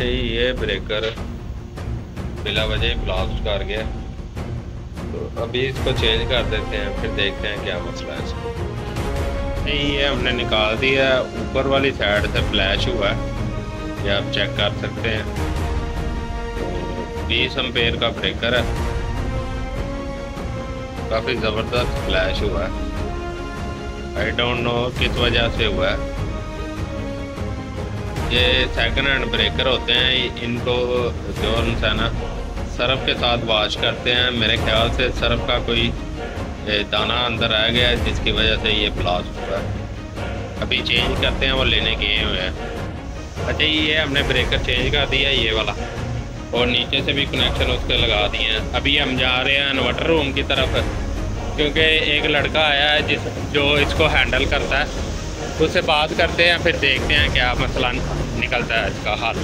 अच्छा ये ब्रेकर बिला वजह ही ब्लास्ट कर गया, तो अभी इसको चेंज कर देते हैं, फिर देखते हैं क्या मसला है इसका। ये हमने निकाल दिया, ऊपर वाली साइड से फ्लैश हुआ है, ये आप चेक कर सकते हैं। तो 20 एम्पेयर का ब्रेकर है, काफ़ी ज़बरदस्त फ्लैश हुआ है। आई डोंट नो किस वजह से हुआ है। ये सेकंड हैंड ब्रेकर होते हैं, इनको जो है ना सर्फ के साथ वॉश करते हैं। मेरे ख्याल से सर्फ का कोई दाना अंदर रह गया है जिसकी वजह से ये ब्लास्ट हुआ है। अभी चेंज करते हैं, वो लेने गए हुए हैं। अच्छा ये हमने ब्रेकर चेंज कर दिया ये वाला, और नीचे से भी कनेक्शन उसके लगा दिए हैं। अभी हम जा रहे हैं इन्वर्टर रूम की तरफ, क्योंकि एक लड़का आया है जो इसको हैंडल करता है, उससे बात करते हैं, फिर देखते हैं क्या मसला निकलता है इसका हल।